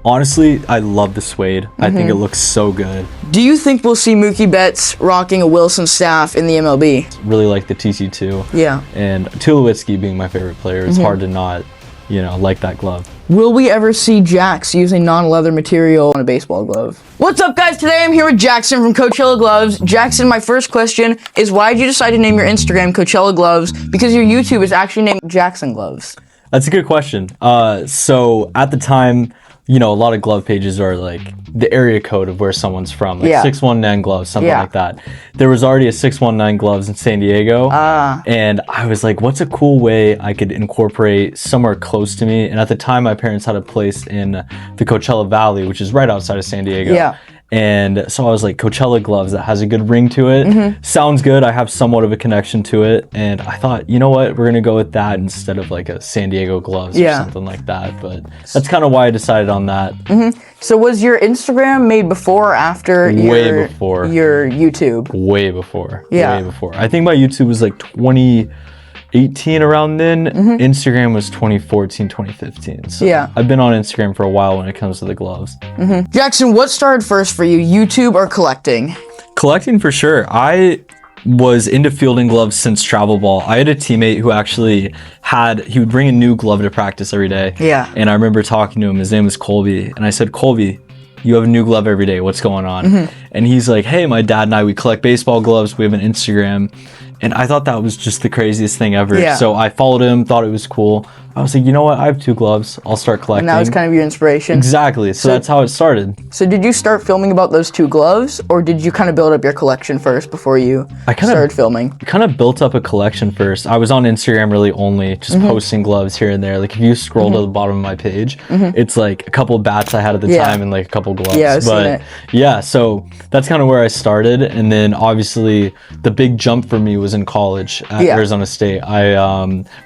Honestly, I love the suede. I think it looks so good. Do you think we'll see Mookie Betts rocking a Wilson staff in the MLB? Really like the TC2. Yeah. And Tulowitzki being my favorite player, it's hard to not, like that glove. Will we ever see Jax using non-leather material on a baseball glove? What's up, guys? Today I'm here with Jackson from Coachella Gloves. Jackson, my first question is, why did you decide to name your Instagram Coachella Gloves? Because your YouTube is actually named Jackson Gloves. That's a good question. So at the time, a lot of glove pages are like the area code of where someone's from, like 619 Gloves, something like that. There was already a 619 Gloves in San Diego, and I was like, what's a cool way I could incorporate somewhere close to me? And at the time, my parents had a place in the Coachella Valley, which is right outside of San Diego. Yeah. And so I was like, Coachella Gloves, that has a good ring to it. Sounds good. I have somewhat of a connection to it. And I thought, you know what? We're going to go with that instead of like a San Diego Gloves or something like that. But that's kind of why I decided on that. So was your Instagram made before or after Way before. your YouTube? Way before. Yeah. Way before. I think my YouTube was like 2018 around then. Instagram was 2014, 2015. So I've been on Instagram for a while when it comes to the gloves. Jackson, what started first for you, YouTube or collecting? Collecting for sure. I was into fielding gloves since travel ball. I had a teammate who actually he would bring a new glove to practice every day. Yeah. And I remember talking to him. His name was Colby. And I said, Colby, you have a new glove every day. What's going on? And he's like, hey, my dad and I, we collect baseball gloves. We have an Instagram. And I thought that was just the craziest thing ever. Yeah. So I followed him, thought it was cool. I was like, you know what? I have 2 gloves. I'll start collecting. And that was kind of your inspiration? Exactly. So that's how it started. So did you start filming about those 2 gloves, or did you kind of build up your collection first before you started filming? I kind of built up a collection first. I was on Instagram really only, just posting gloves here and there. Like if you scroll to the bottom of my page, it's like a couple bats I had at the time and like a couple gloves. Yeah, I've seen it. Yeah, so that's kind of where I started. And then obviously the big jump for me was in college at Arizona State. I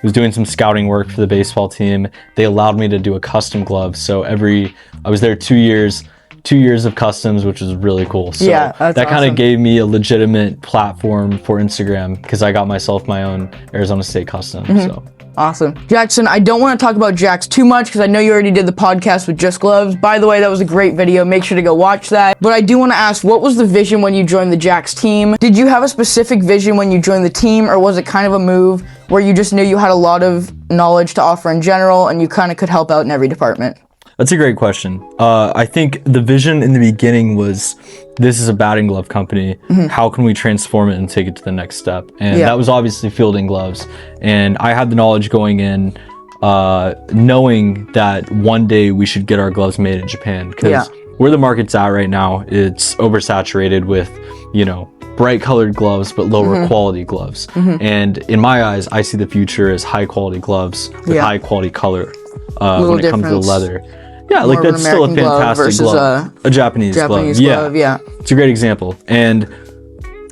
was doing some scouting work for the baseball team. They allowed me to do a custom glove. So I was there 2 years. 2 years of customs, which was really cool. So that kind of gave me a legitimate platform for Instagram because I got myself my own Arizona State custom. So awesome. Jackson, I don't want to talk about Jax too much because I know you already did the podcast with Just Gloves. By the way, that was a great video. Make sure to go watch that. But I do want to ask, what was the vision when you joined the Jax team? Did you have a specific vision when you joined the team, or was it kind of a move where you just knew you had a lot of knowledge to offer in general and you kind of could help out in every department? That's a great question. I think the vision in the beginning was, this is a batting glove company. How can we transform it and take it to the next step? And that was obviously fielding gloves. And I had the knowledge going in, knowing that one day we should get our gloves made in Japan. Because where the market's at right now, it's oversaturated with, bright colored gloves, but lower quality gloves. And in my eyes, I see the future as high quality gloves with high quality color when it comes to the leather. Yeah, like that's still a fantastic glove. A Japanese glove. Yeah. It's a great example. And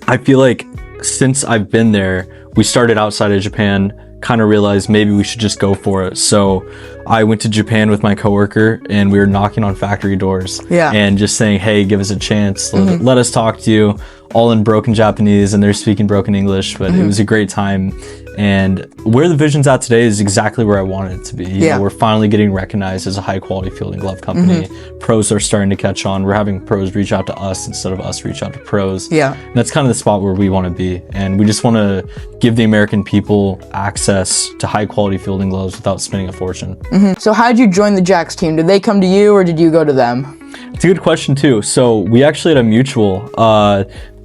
I feel like since I've been there, we started outside of Japan, kind of realized maybe we should just go for it. So I went to Japan with my coworker and we were knocking on factory doors and just saying, hey, give us a chance. Let us talk to you, all in broken Japanese, and they're speaking broken English, but it was a great time. And where the vision's at today is exactly where I wanted it to be. You know, we're finally getting recognized as a high quality fielding glove company. Pros are starting to catch on. We're having pros reach out to us instead of us reach out to pros. And that's kind of the spot where we want to be. And we just want to give the American people access to high quality fielding gloves without spending a fortune. So how did you join the Jax team? Did they come to you or did you go to them? It's a good question too. So we actually had a mutual.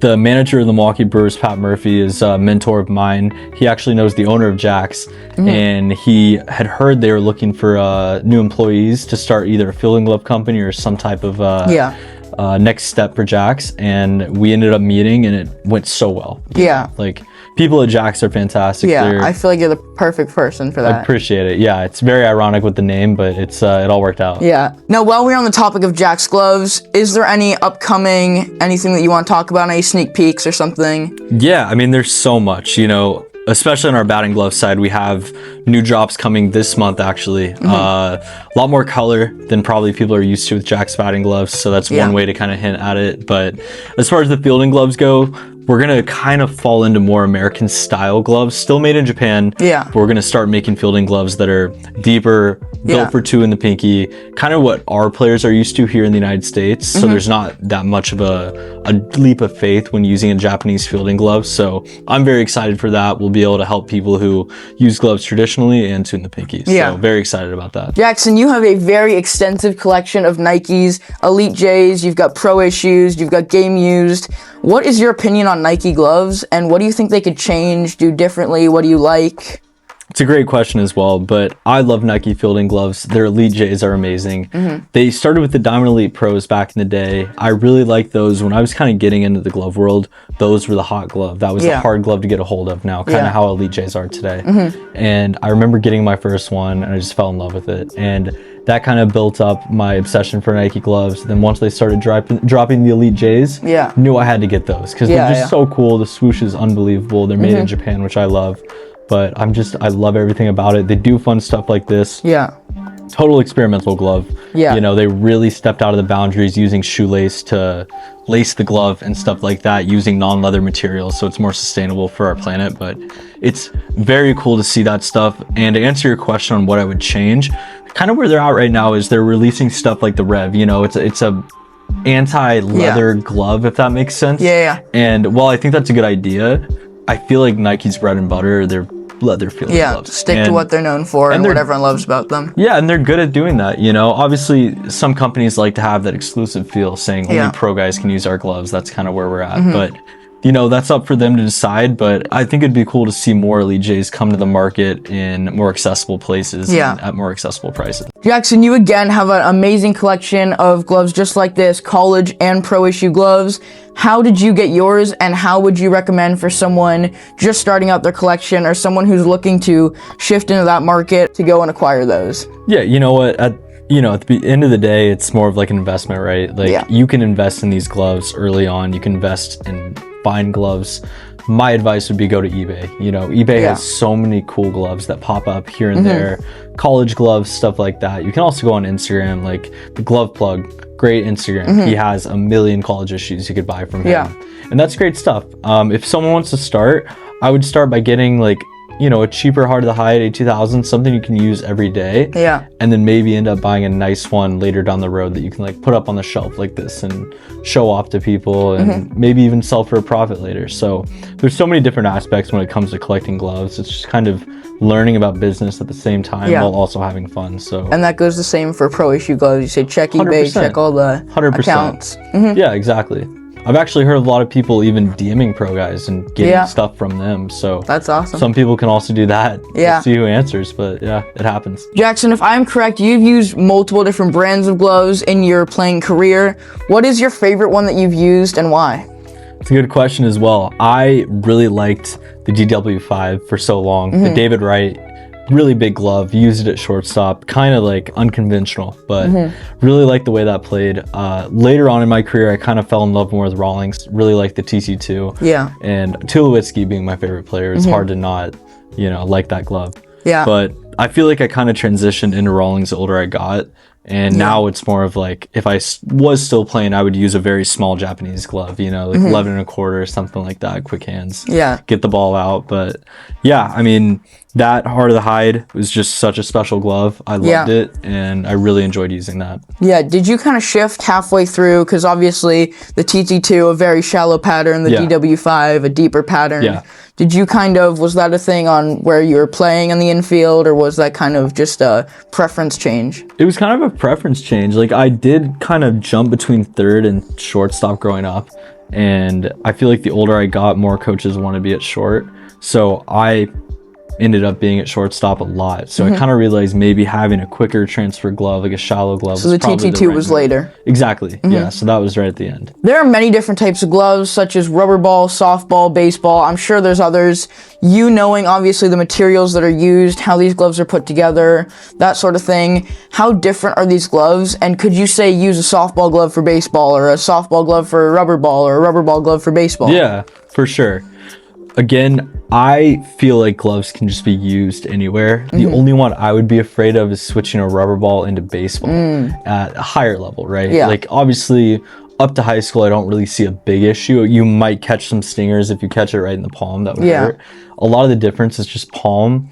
The manager of the Milwaukee Brewers, Pat Murphy, is a mentor of mine. He actually knows the owner of Jax, and he had heard they were looking for new employees to start either a fielding glove company or some type of next step for Jax. And we ended up meeting, and it went so well. Like, people at Jax are fantastic. I feel like you're the perfect person for that. I appreciate it. Yeah, it's very ironic with the name, but it's it all worked out. Now, while we're on the topic of Jax gloves, is there anything that you want to talk about, any sneak peeks or something? Yeah, I mean, there's so much, especially on our batting glove side. We have new drops coming this month, actually. A lot more color than probably people are used to with Jax batting gloves, so that's one way to kind of hint at it. But as far as the fielding gloves go, we're gonna kind of fall into more American style gloves, still made in Japan. Yeah. But we're gonna start making fielding gloves that are deeper, built for 2 in the pinky, kind of what our players are used to here in the United States. So there's not that much of a leap of faith when using a Japanese fielding glove. So I'm very excited for that. We'll be able to help people who use gloves traditionally and 2 in the pinky. Yeah. So very excited about that. Jackson, you have a very extensive collection of Nikes, Elite J's, you've got pro issues, you've got game used. What is your opinion on Nike gloves, and what do you think they could change, do differently? What do you like? It's a great question as well, but I love Nike fielding gloves. Their Elite J's are amazing. They started with the Diamond Elite Pros back in the day. I really liked those when I was kind of getting into the glove world. Those were the hot glove. That was the hard glove to get a hold of now, kind of how Elite J's are today. And I remember getting my first one and I just fell in love with it. And that kind of built up my obsession for Nike gloves. Then once they started dropping the Elite J's, knew I had to get those because they're just so cool. The swoosh is unbelievable. They're made in Japan, which I love. But I love everything about it. They do fun stuff like this. Total experimental glove. You know, they really stepped out of the boundaries using shoelace to lace the glove and stuff like that, using non-leather materials, so it's more sustainable for our planet. But it's very cool to see that stuff. And to answer your question on what I would change, kind of where they're at right now is they're releasing stuff like the Rev. You know, it's a anti-leather glove, if that makes sense. And while I think that's a good idea, I feel like Nike's bread and butter, they're leather fielding gloves. Stick to what they're known for and what everyone loves about them. And they're good at doing that, you know. Obviously, some companies like to have that exclusive feel, saying only pro guys can use our gloves. That's kind of where we're at. But, you know, that's up for them to decide. But I think it'd be cool to see more Elite J's come to the market in more accessible places and at more accessible prices. Jackson, you again have an amazing collection of gloves just like this, college and pro issue gloves. How did you get yours, and how would you recommend for someone just starting out their collection or someone who's looking to shift into that market to go and acquire those? Yeah, you know what? At the end of the day, it's more of like an investment, right? Like you can invest in these gloves early on. You can invest in fine gloves. My advice would be go to eBay. You know, eBay has so many cool gloves that pop up here and there, college gloves, stuff like that. You can also go on Instagram, like the Glove Plug, great Instagram. He has a million college issues you could buy from him. And that's great stuff. If someone wants to start, I would start by getting like, you know, a cheaper Heart of the Hide A2000, something you can use every day. And then maybe end up buying a nice one later down the road that you can like put up on the shelf like this and show off to people and maybe even sell for a profit later. So there's so many different aspects when it comes to collecting gloves. It's just kind of learning about business at the same time while also having fun. So and that goes the same for pro issue gloves. You say check eBay, 100%. Check all the 100%. Accounts. Yeah, exactly. I've actually heard of a lot of people even DMing pro guys and getting stuff from them. So that's awesome. Some people can also do that. We'll see who answers, but yeah, it happens. Jackson, if I'm correct, you've used multiple different brands of gloves in your playing career. What is your favorite one that you've used and why? It's a good question as well. I really liked the DW5 for so long. The David Wright, really big glove, used it at shortstop, kind of like unconventional, but really liked the way that played. Later on in my career, I kind of fell in love more with Rawlings, really liked the TC2. And Tulowitzki being my favorite player, it's hard to not, you know, like that glove. But I feel like I kind of transitioned into Rawlings the older I got. And now it's more of like, if I was still playing, I would use a very small Japanese glove, you know, like 11 and a quarter, something like that, quick hands. Get the ball out. But yeah, I mean, that Heart of the Hide was just such a special glove. I loved it, and I really enjoyed using that. Did you kind of shift halfway through? Because obviously the TT2, a very shallow pattern, the DW5, a deeper pattern. Did you was that a thing on where you were playing in the infield, or was that kind of just a preference change? It was kind of a preference change. Like, I did kind of jump between third and shortstop growing up, and I feel like the older I got, more coaches want to be at short. So I ended up being at shortstop a lot. So I kind of realized maybe having a quicker transfer glove, like a shallow glove. So the TT2 was later. Exactly. Yeah. So that was right at the end. There are many different types of gloves, such as rubber ball, softball, baseball. I'm sure there's others. You knowing obviously the materials that are used, how these gloves are put together, that sort of thing. How different are these gloves? And could you say use a softball glove for baseball, or a softball glove for rubber ball, or a rubber ball glove for baseball? Yeah, for sure. Again, I feel like gloves can just be used anywhere. The only one I would be afraid of is switching a rubber ball into baseball at a higher level, right? Like, obviously, up to high school, I don't really see a big issue. You might catch some stingers if you catch it right in the palm. That would hurt. A lot of the difference is just palm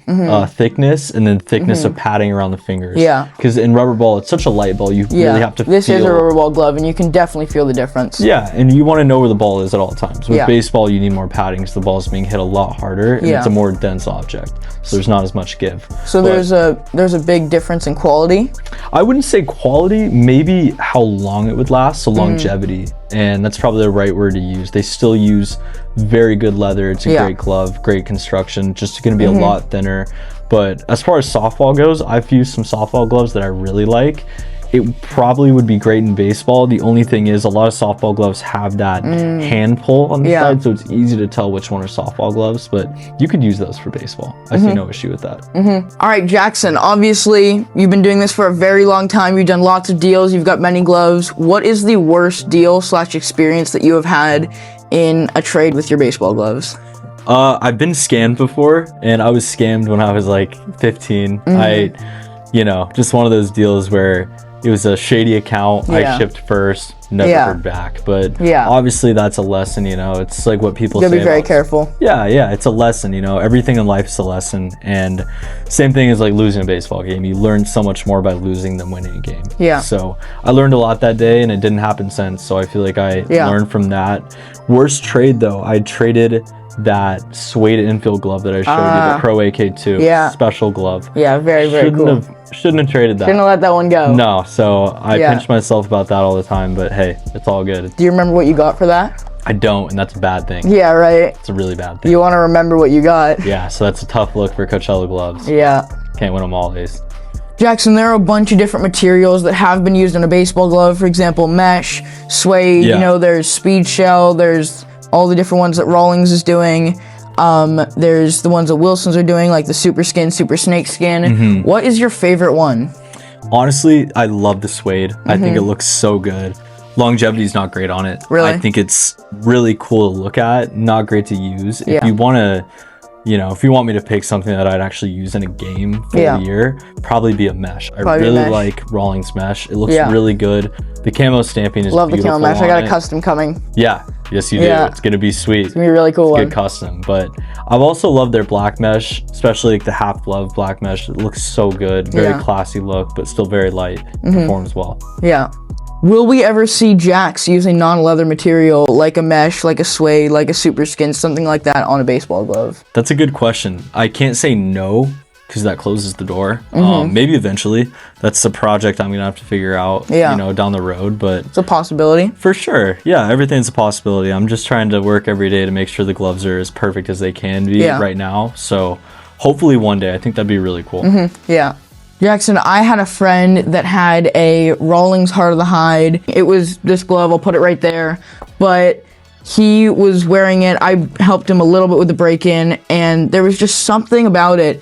thickness and then thickness of padding around the fingers. Yeah. Because in rubber ball, it's such a light ball. You really have to feel. This is a rubber ball glove, and you can definitely feel the difference. Yeah, and you want to know where the ball is at all times. With Yeah. baseball, you need more padding because the ball is being hit a lot harder, and Yeah. it's a more dense object. So there's not as much give. So But there's a big difference in quality. I wouldn't say quality, maybe how long it would last, so longevity. And that's probably the right word to use. They still use very good leather. It's a great glove, great construction, just going to be a lot thinner. But as far as softball goes, I've used some softball gloves that I really like. It probably would be great in baseball. The only thing is a lot of softball gloves have that hand pull on the side, so it's easy to tell which one are softball gloves, but you could use those for baseball. I see no issue with that. All right, Jackson, obviously you've been doing this for a very long time. You've done lots of deals. You've got many gloves. What is the worst deal / experience that you have had in a trade with your baseball gloves? I've been scammed before, and I was scammed when I was like 15. Just one of those deals where it was a shady account. I shipped first, never heard back. But obviously that's a lesson, it's like what people say. You gotta be very careful. Yeah, it's a lesson, everything in life is a lesson. And same thing as like losing a baseball game. You learn so much more by losing than winning a game. Yeah. So I learned a lot that day, and it didn't happen since. So I feel like I learned from that. Worst trade though, I traded that suede infield glove that I showed you, the Pro AK2 special glove. Yeah, very, very cool. Shouldn't have traded that. Shouldn't have let that one go. No, so I pinch myself about that all the time, but hey, it's all good. Do you remember what you got for that? I don't, and that's a bad thing. Yeah, right. It's a really bad thing. You want to remember what you got. Yeah, so that's a tough look for Coachella gloves. Yeah. Can't win them always. Jackson, there are a bunch of different materials that have been used in a baseball glove. For example, mesh, suede, there's speed shell, there's all the different ones that Rawlings is doing. There's the ones that Wilsons are doing, like the super skin, super snake skin. What is your favorite one? Honestly, I love the suede. I think it looks so good. Longevity is not great on it. Really? I think it's really cool to look at, not great to use. If you want to, if you want me to pick something that I'd actually use in a game for the year, probably be a mesh. I really like Rawlings mesh. It looks really good. The camo stamping is love beautiful. Love the camo mesh. I got a custom coming. Yeah. Yes, you do. It's going to be sweet. It's going to be a really cool one. Good custom. But I've also loved their black mesh, especially like the half glove black mesh. It looks so good. Very classy look, but still very light. Performs well. Yeah. Will we ever see Jacks using non-leather material like a mesh, like a suede, like a super skin, something like that on a baseball glove? That's a good question. I can't say no because that closes the door. Maybe eventually. That's a project I'm going to have to figure out, down the road. But it's a possibility. For sure. Yeah, everything's a possibility. I'm just trying to work every day to make sure the gloves are as perfect as they can be right now. So hopefully one day. I think that'd be really cool. Yeah. Jackson, I had a friend that had a Rawlings Heart of the Hide. It was this glove, I'll put it right there, but he was wearing it. I helped him a little bit with the break-in, and there was just something about it.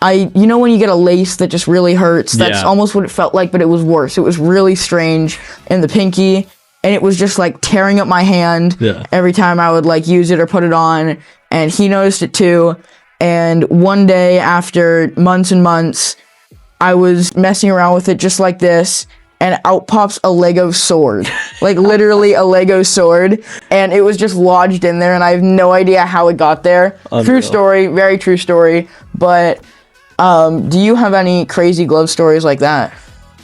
When you get a lace that just really hurts, that's almost what it felt like, but it was worse. It was really strange in the pinky, and it was just like tearing up my hand every time I would like use it or put it on, and he noticed it too. And one day after months and months, I was messing around with it just like this, and out pops a Lego sword. Like literally a Lego sword, and it was just lodged in there, and I have no idea how it got there. Unreal. True story, very true story. But do you have any crazy glove stories like that?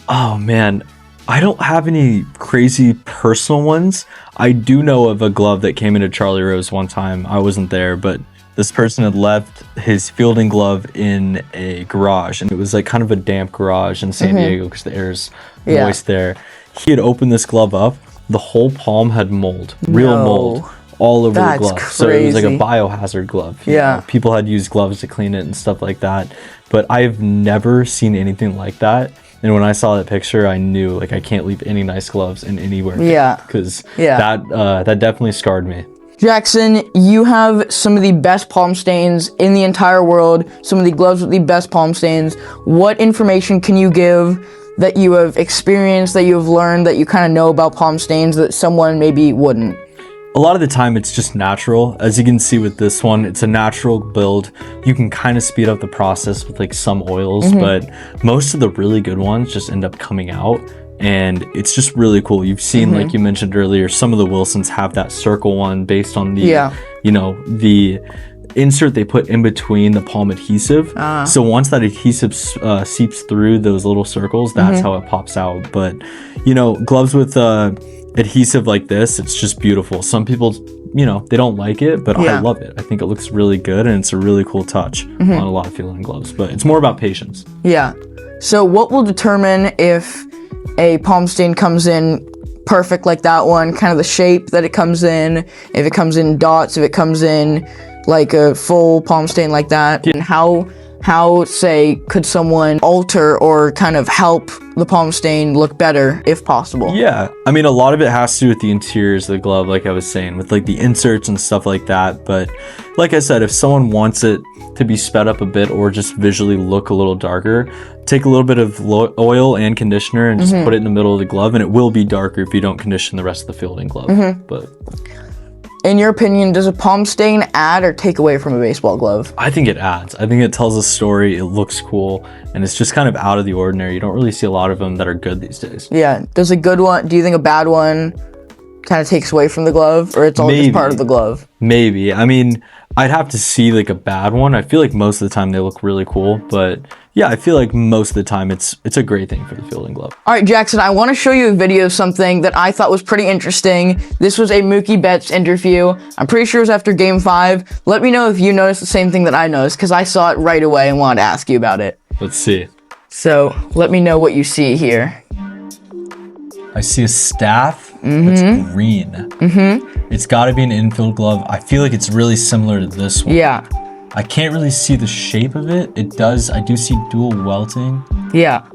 Oh man, I don't have any crazy personal ones. I do know of a glove that came into Charlie Rose one time. I wasn't there, but this person had left his fielding glove in a garage, and it was like kind of a damp garage in San Diego because the air is moist there. He had opened this glove up. The whole palm had mold, real mold, all over the glove. Crazy. So it was like a biohazard glove. You know? People had used gloves to clean it and stuff like that. But I've never seen anything like that. And when I saw that picture, I knew like I can't leave any nice gloves in anywhere. Because that definitely scarred me. Jackson, you have some of the best palm stains in the entire world, some of the gloves with the best palm stains. What information can you give that you have experienced, that you have learned, that you kind of know about palm stains that someone maybe wouldn't? A lot of the time it's just natural. As you can see with this one, it's a natural build. You can kind of speed up the process with like some oils, but most of the really good ones just end up coming out and it's just really cool. You've seen, like you mentioned earlier, some of the Wilsons have that circle one based on the, you know, the insert they put in between the palm adhesive. So once that adhesive seeps through those little circles, that's how it pops out. But, you know, gloves with adhesive like this, it's just beautiful. Some people, you know, they don't like it, but I love it. I think it looks really good, and it's a really cool touch on a lot of fielding gloves. But it's more about patience. Yeah. So what will determine if a palm stain comes in perfect like that one, kind of the shape that it comes in, if it comes in dots, if it comes in like a full palm stain like that, and how say could someone alter or kind of help the palm stain look better if possible? Yeah, I mean, a lot of it has to do with the interiors of the glove, like I was saying, with like the inserts and stuff like that. But like I said, if someone wants it to be sped up a bit or just visually look a little darker, take a little bit of oil and conditioner and just put it in the middle of the glove, and it will be darker if you don't condition the rest of the fielding glove. But in your opinion, does a palm stain add or take away from a baseball glove? I think it adds. I think it tells a story, it looks cool, and it's just kind of out of the ordinary. You don't really see a lot of them that are good these days. Yeah. Does a good one, do you think a bad one kind of takes away from the glove, or it's all just part of the glove? Maybe. I mean, I'd have to see like a bad one. I feel like most of the time they look really cool, but yeah, I feel like most of the time it's a great thing for the fielding glove. All right, Jackson, I want to show you a video of something that I thought was pretty interesting. This was a Mookie Betts interview. I'm pretty sure it was after Game 5. Let me know if you noticed the same thing that I noticed, because I saw it right away and wanted to ask you about it. Let's see. So let me know what you see here. I see a staff that's green. It's got to be an infield glove. I feel like it's really similar to this one. Yeah. I can't really see the shape of it. I do see dual welting. Yeah.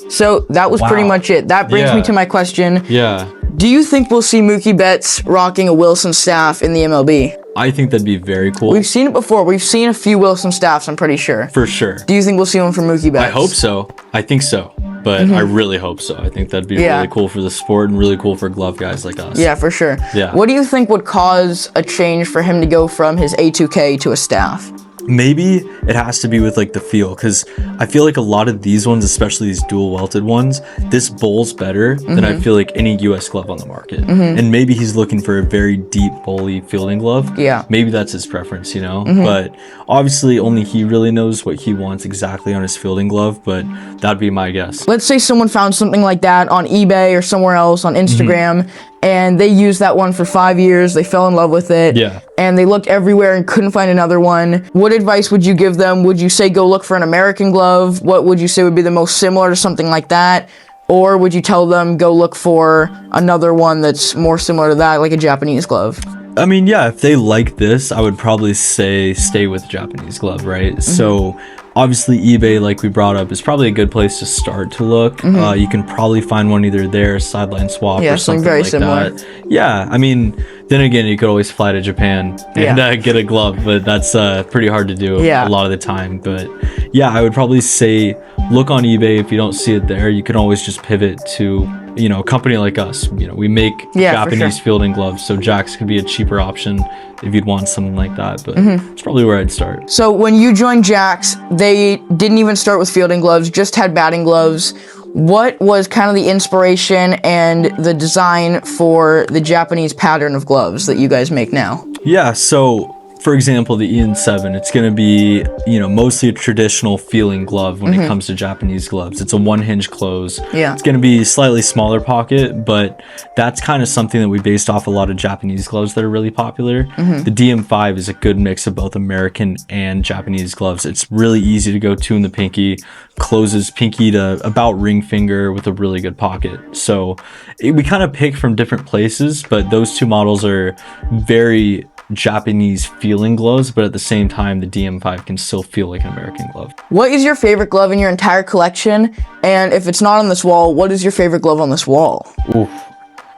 So that was pretty much it. That brings me to my question. Yeah. Do you think we'll see Mookie Betts rocking a Wilson staff in the MLB? I think that'd be very cool. We've seen it before. We've seen a few Wilson staffs, I'm pretty sure. For sure. Do you think we'll see one from Mookie Betts? I hope so. I think so. But I really hope so. I think that'd be really cool for the sport and really cool for glove guys like us. Yeah, for sure. Yeah. What do you think would cause a change for him to go from his A2K to a staff? Maybe it has to be with like the feel, because I feel like a lot of these ones, especially these dual welted ones, this bowls better than I feel like any US glove on the market. And maybe he's looking for a very deep bowly fielding glove. Yeah. Maybe that's his preference, you know? But obviously only he really knows what he wants exactly on his fielding glove, but that'd be my guess. Let's say someone found something like that on eBay or somewhere else on Instagram, and they used that one for 5 years. They fell in love with it. Yeah. And they looked everywhere and couldn't find another one. What advice would you give them? Would you say go look for an American glove? What would you say would be the most similar to something like that? Or would you tell them go look for another one that's more similar to that, like a Japanese glove? I mean, yeah, if they like this, I would probably say stay with Japanese glove, right? So obviously eBay, like we brought up, is probably a good place to start to look. You can probably find one either there, sideline swap, or something very like similar. that. Yeah, I mean, then again, you could always fly to Japan and get a glove, but that's pretty hard to do a lot of the time. But yeah, I would probably say look on eBay. If you don't see it there, you can always just pivot to, you know, a company like us. You know, we make Japanese fielding gloves, so Jax could be a cheaper option if you'd want something like that, but it's probably where I'd start. So when you joined Jax, they didn't even start with fielding gloves, just had batting gloves. What was kind of the inspiration and the design for the Japanese pattern of gloves that you guys make now? Yeah, so for example, the Ian 7, it's going to be, you know, mostly a traditional feeling glove when it comes to Japanese gloves. It's a one hinge close. Yeah. It's going to be slightly smaller pocket, but that's kind of something that we based off a lot of Japanese gloves that are really popular. The DM5 is a good mix of both American and Japanese gloves. It's really easy to go to in the pinky, closes pinky to about ring finger with a really good pocket. So we kind of pick from different places, but those two models are very Japanese feeling gloves, but at the same time the DM5 can still feel like an American glove. What is your favorite glove in your entire collection? And if it's not on this wall, what is your favorite glove on this wall? Oof.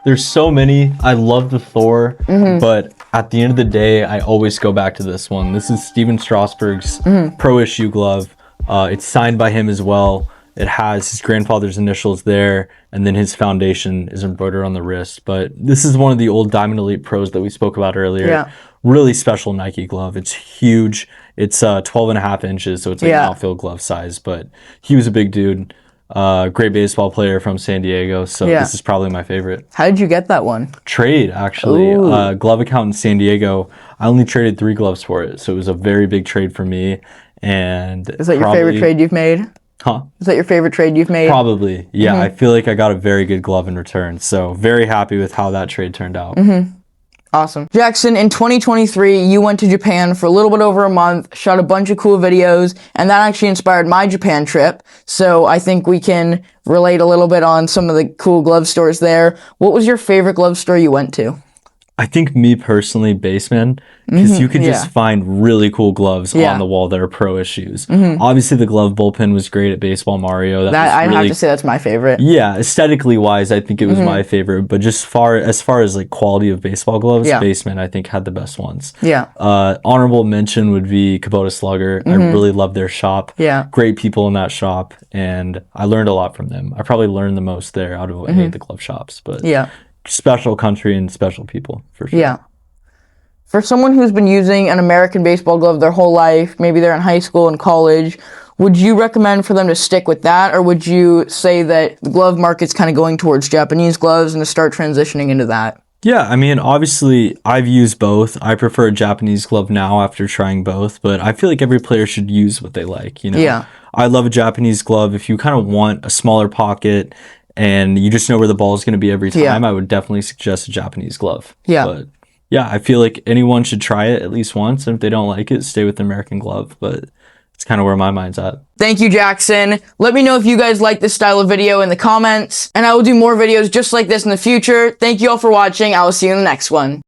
There's so many. I love the Thor, but at the end of the day, I always go back to this one. This is Steven Strasburg's Pro Issue glove. It's signed by him as well. It has his grandfather's initials there, and then his foundation is embroidered on the wrist. But this is one of the old Diamond Elite Pros that we spoke about earlier. Yeah. Really special Nike glove. It's huge. It's 12 and a half inches, so it's like an outfield glove size. But he was a big dude. Great baseball player from San Diego. So Yeah. this is probably my favorite. How did you get that one? Trade, actually. Ooh. Glove account in San Diego. I only traded 3 gloves for it. So it was a very big trade for me. And Is that your favorite trade you've made? Huh? Is that your favorite trade you've made? Probably. Yeah, I feel like I got a very good glove in return. So very happy with how that trade turned out. Awesome. Jackson, in 2023, you went to Japan for a little bit over a month, shot a bunch of cool videos, and that actually inspired my Japan trip. So I think we can relate a little bit on some of the cool glove stores there. What was your favorite glove store you went to? I think me personally, Baseman, because you could just yeah. find really cool gloves Yeah. on the wall that are pro issues. Obviously, the glove bullpen was great at Baseball Mario. That was I'd really, have to say that's my favorite. yeah, aesthetically wise, I think it was my favorite. But just as far as like quality of baseball gloves, Yeah. Baseman I think had the best ones. Yeah. Honorable mention would be Kubota Slugger. I really love their shop. Yeah. Great people in that shop, and I learned a lot from them. I probably learned the most there out of any of the glove shops. But Yeah. special country and special people for sure. Yeah. For someone who's been using an American baseball glove their whole life, maybe they're in high school and college, would you recommend for them to stick with that, or would you say that the glove market's kind of going towards Japanese gloves and to start transitioning into that? Yeah, I mean, obviously, I've used both. I prefer a Japanese glove now after trying both, but I feel like every player should use what they like, you know? Yeah. I love a Japanese glove. If you kind of want a smaller pocket and you just know where the ball is going to be every time, Yeah. I would definitely suggest a Japanese glove. Yeah. But yeah, I feel like anyone should try it at least once. And if they don't like it, stay with the American glove. But it's kind of where my mind's at. Thank you, Jackson. Let me know if you guys like this style of video in the comments, and I will do more videos just like this in the future. Thank you all for watching. I will see you in the next one.